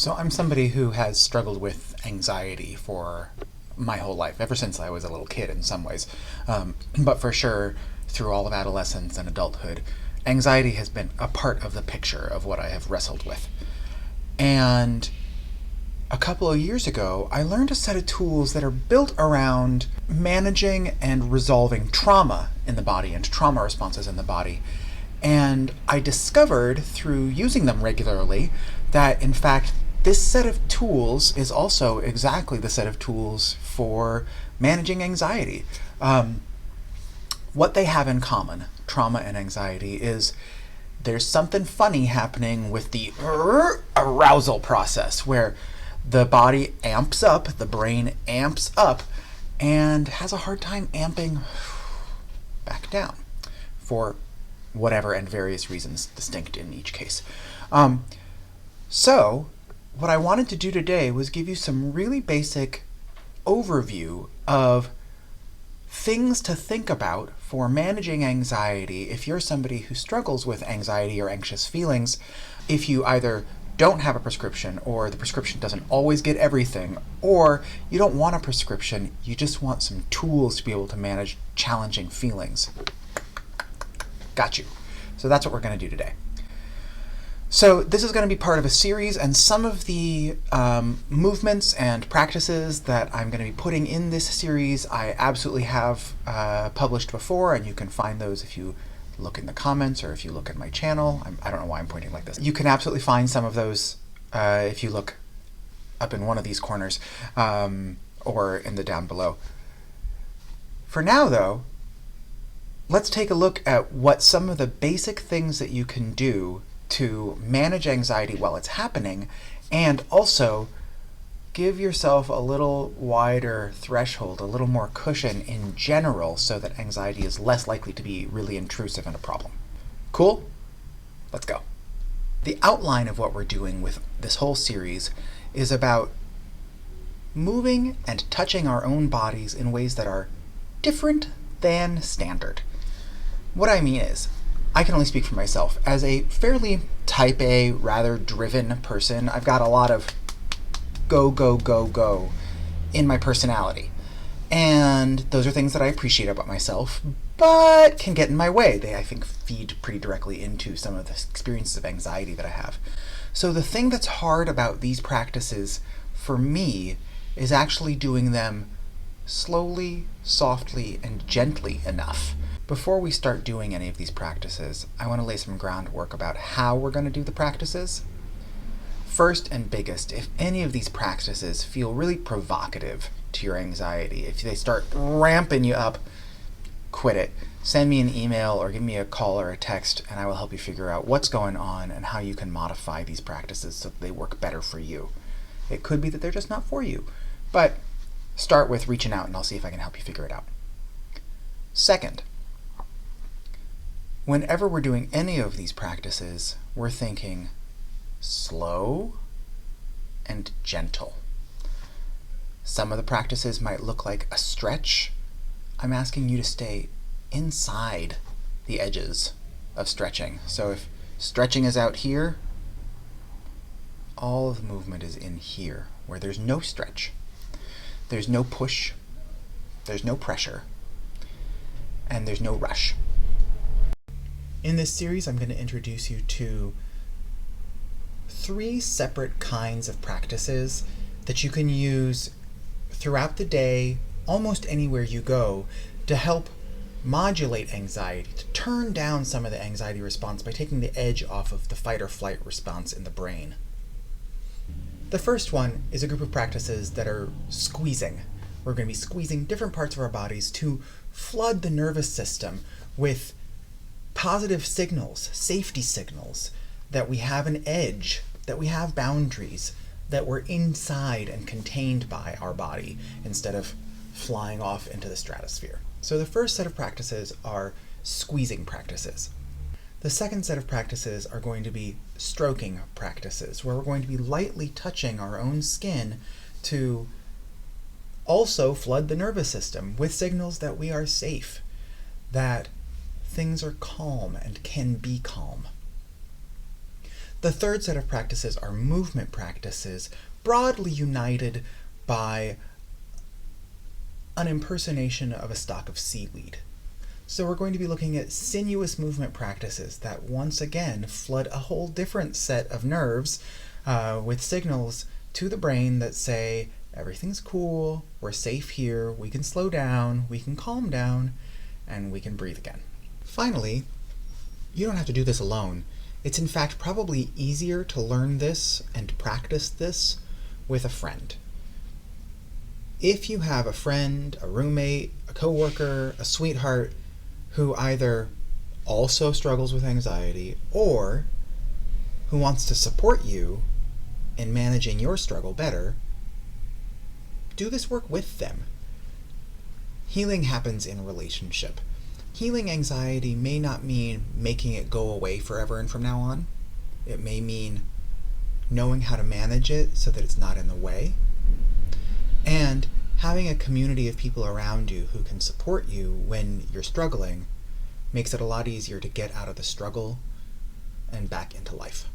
So I'm somebody who has struggled with anxiety for my whole life, ever since I was a little kid in some ways. But for sure, through all of adolescence and adulthood, anxiety has been a part of the picture of what I have wrestled with. And a couple of years ago, I learned a set of tools that are built around managing and resolving trauma in the body and trauma responses in the body. And I discovered through using them regularly that, in fact, this set of tools is also exactly the set of tools for managing anxiety. What they have in common, trauma and anxiety, is there's something funny happening with the arousal process where the body amps up, the brain amps up, and has a hard time amping back down for whatever and various reasons distinct in each case. So what I wanted to do today was give you some really basic overview of things to think about for managing anxiety if you're somebody who struggles with anxiety or anxious feelings, if you either don't have a prescription, or the prescription doesn't always get everything, or you don't want a prescription, you just want some tools to be able to manage challenging feelings. Got you. So that's what we're going to do today. So this is going to be part of a series, and some of the movements and practices that I'm going to be putting in this series I absolutely have published before, and you can find those if you look in the comments or if you look at my channel. I don't know why I'm pointing like this. You can absolutely find some of those if you look up in one of these corners or in the down below. For now, though, let's take a look at what some of the basic things that you can do to manage anxiety while it's happening, and also give yourself a little wider threshold, a little more cushion in general, so that anxiety is less likely to be really intrusive and a problem. Cool? Let's go. The outline of what we're doing with this whole series is about moving and touching our own bodies in ways that are different than standard. What I mean is, I can only speak for myself. As a fairly type A, rather driven person, I've got a lot of go, go, go, go in my personality. And those are things that I appreciate about myself, but can get in my way. They, I think, feed pretty directly into some of the experiences of anxiety that I have. So the thing that's hard about these practices for me is actually doing them slowly, softly, and gently enough. Before we start doing any of these practices, I want to lay some groundwork about how we're going to do the practices. First and biggest, if any of these practices feel really provocative to your anxiety, if they start ramping you up, quit it. Send me an email or give me a call or a text, and I will help you figure out what's going on and how you can modify these practices so that they work better for you. It could be that they're just not for you, but start with reaching out and I'll see if I can help you figure it out. Second, whenever we're doing any of these practices, we're thinking slow and gentle. Some of the practices might look like a stretch. I'm asking you to stay inside the edges of stretching. So if stretching is out here, all of the movement is in here, where there's no stretch. There's no push, there's no pressure, and there's no rush. In this series, I'm going to introduce you to 3 separate kinds of practices that you can use throughout the day, almost anywhere you go, to help modulate anxiety, to turn down some of the anxiety response by taking the edge off of the fight or flight response in the brain. The first one is a group of practices that are squeezing. We're going to be squeezing different parts of our bodies to flood the nervous system with positive signals, safety signals, that we have an edge, that we have boundaries, that we're inside and contained by our body instead of flying off into the stratosphere. So the first set of practices are squeezing practices. The second set of practices are going to be stroking practices, where we're going to be lightly touching our own skin to also flood the nervous system with signals that we are safe, that things are calm and can be calm. The third set of practices are movement practices, broadly united by an impersonation of a stalk of seaweed. So we're going to be looking at sinuous movement practices that once again flood a whole different set of nerves with signals to the brain that say, everything's cool, we're safe here, we can slow down, we can calm down, and we can breathe again. Finally, you don't have to do this alone. It's in fact probably easier to learn this and practice this with a friend. If you have a friend, a roommate, a coworker, a sweetheart who either also struggles with anxiety or who wants to support you in managing your struggle better, do this work with them. Healing happens in relationship. Healing anxiety may not mean making it go away forever and from now on. It may mean knowing how to manage it so that it's not in the way, and having a community of people around you who can support you when you're struggling makes it a lot easier to get out of the struggle and back into life.